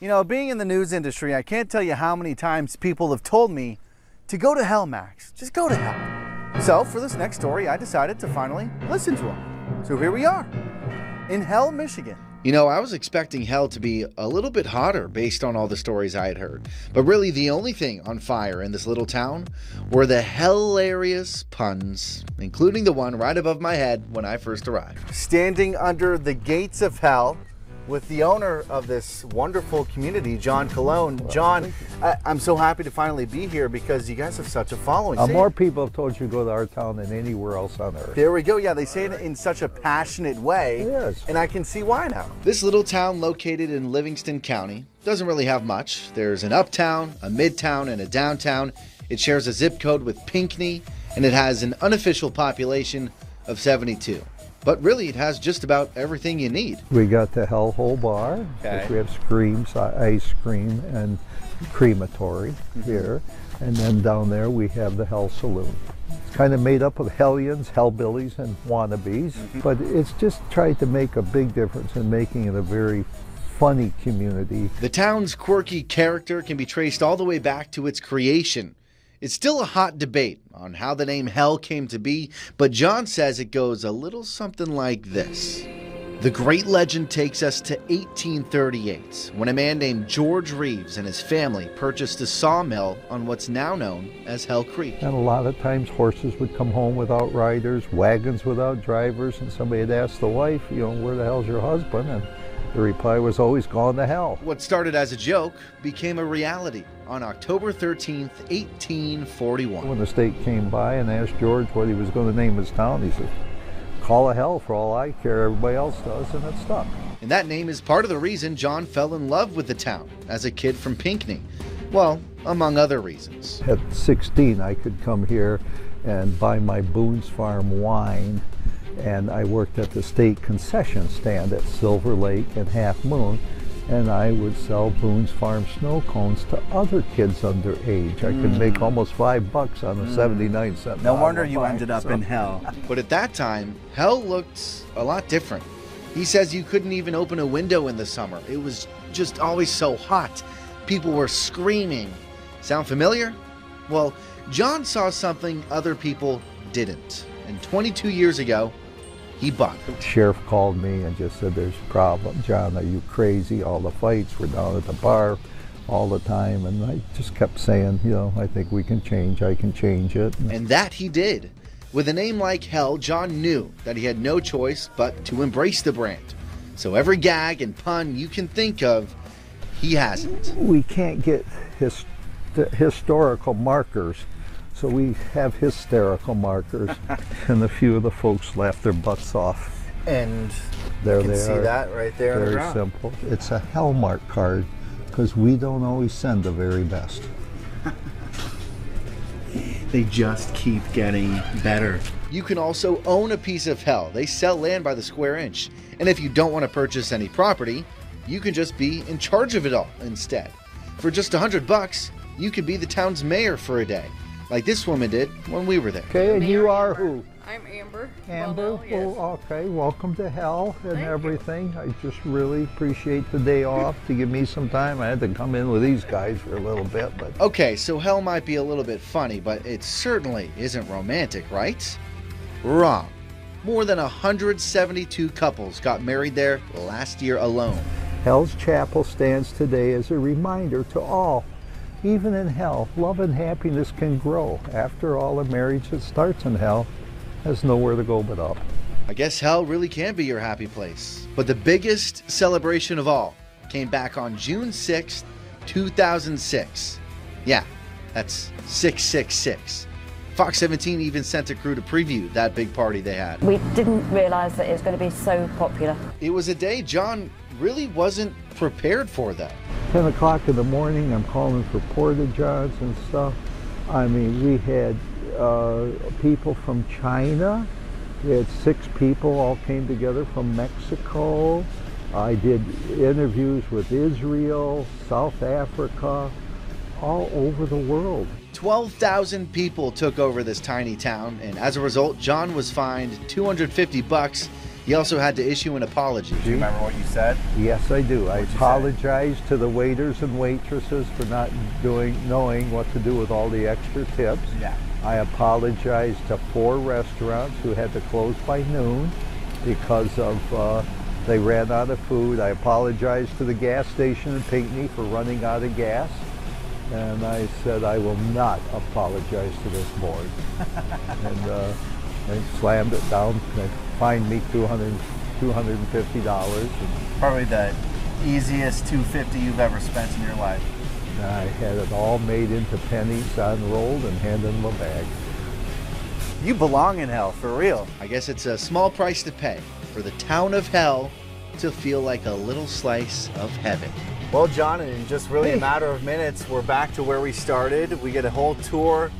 You know, being in the news industry, I can't tell you how many times people have told me to go to hell, Max. Just go to hell. So for this next story, I decided to finally listen to them. So here we are, in Hell, Michigan. You know, I was expecting hell to be a little bit hotter based on all the stories I had heard. But really, the only thing on fire in this little town were the hilarious puns, including the one right above my head when I first arrived. Standing under the gates of hell with the owner of this wonderful community, John Cologne. John, I'm so happy to finally be here because you guys have such a following. More people have told you to go to our town than anywhere else on earth. There we go. Yeah, they say it in such a passionate way. Yes. And I can see why now. This little town located in Livingston County doesn't really have much. There's an uptown, a midtown, and a downtown. It shares a zip code with Pinckney, and it has an unofficial population of 72. But really, it has just about everything you need. We got the Hellhole Bar. Okay. We have Screams, ice cream, and crematory here. And then down there we have the Hell Saloon. It's kind of made up of hellions, hellbillies, and wannabes. But it's just tried to make a big difference in making it a very funny community. The town's quirky character can be traced all the way back to its creation. It's still a hot debate on how the name Hell came to be, but John says it goes a little something like this. The great legend takes us to 1838, when a man named George Reeves and his family purchased a sawmill on what's now known as Hell Creek. And a lot of times horses would come home without riders, wagons without drivers, and somebody would ask the wife, you know, where the hell's your husband? And the reply was always gone to hell. What started as a joke became a reality on October 13th, 1841. When the state came by and asked George what he was going to name his town, he said, call it hell for all I care, everybody else does, and it stuck. And that name is part of the reason John fell in love with the town as a kid from Pinckney. Well, among other reasons. At 16, I could come here and buy my Boone's Farm wine, and I worked at the state concession stand at Silver Lake and Half Moon, and I would sell Boone's Farm snow cones to other kids underage. I could make almost $5 on a 79-cent. No wonder you ended up in hell. But at that time, hell looked a lot different. He says you couldn't even open a window in the summer. It was just always so hot. People were screaming. Sound familiar? Well, John saw something other people didn't. And 22 years ago, he bought it. The sheriff called me and just said, there's a problem. John, are you crazy? All the fights were down at the bar all the time. And I just kept saying, you know, I think we can change. I can change it. And that he did. With a name like Hell, John knew that he had no choice but to embrace the brand. So every gag and pun you can think of, he hasn't. We can't get historical markers, so we have hysterical markers, and a few of the folks laughed their butts off. And There you can they see are. that right there on the Very ground. simple. It's a Hellmark card, because we don't always send the very best. They just keep getting better. You can also own a piece of Hell. They sell land by the square inch. And if you don't want to purchase any property, you can just be in charge of it all instead. For just $100, you could be the town's mayor for a day, like this woman did when we were there. Okay, and you are who? I'm Amber. Amber? Well, yes. Oh, okay, welcome to Hell and Thank you. everything. I just really appreciate the day off to give me some time. I had to come in with these guys for a little bit, but... Okay, so Hell might be a little bit funny, but it certainly isn't romantic, right? Wrong. More than 172 couples got married there last year alone. Hell's Chapel stands today as a reminder to all. Even in hell, love and happiness can grow. After all, a marriage that starts in hell has nowhere to go but up. I guess hell really can be your happy place. But the biggest celebration of all came back on June 6th, 2006. Yeah, that's 666. Fox 17 even sent a crew to preview that big party they had. We didn't realise that it was going to be so popular. It was a day John really wasn't prepared for, though. 10 o'clock in the morning, I'm calling for porta johns and stuff. I mean, we had people from China. We had 6 people all came together from Mexico. I did interviews with Israel, South Africa, all over the world. 12,000 people took over this tiny town, and as a result, John was fined $250. He also had to issue an apology. Do you remember what you said? Yes, I do. I What'd you say? apologize to the waiters and waitresses for not knowing what to do with all the extra tips. Yeah. I apologize to 4 restaurants who had to close by noon because of they ran out of food. I apologize to the gas station in Pinckney for running out of gas. And I said I will not apologize to this board. And they slammed it down. They fined me $250. Probably the easiest $250 you've ever spent in your life. And I had it all made into pennies, unrolled, and handed them a bag. You belong in hell, for real. I guess it's a small price to pay for the town of hell to feel like a little slice of heaven. Well, John, in just really a matter of minutes, we're back to where we started. We get a whole tour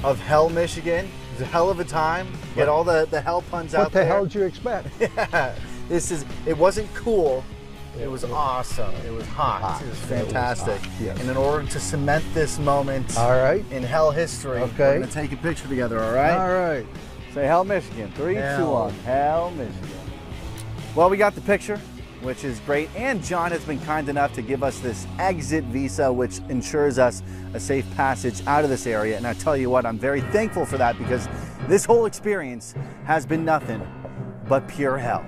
of Hell, Michigan. It's a hell of a time. Get all the hell puns out there. What the hell did you expect? Yeah, it wasn't cool. It was awesome. It was hot. It was fantastic. Yes. And in order to cement this moment All right. in hell history, Okay. we're going to take a picture together, all right? All right. Say Hell, Michigan. 3, 2, Hell. 1. Hell, Michigan. Well, we got the picture, which is great. And John has been kind enough to give us this exit visa, which ensures us a safe passage out of this area. And I tell you what, I'm very thankful for that because this whole experience has been nothing but pure hell.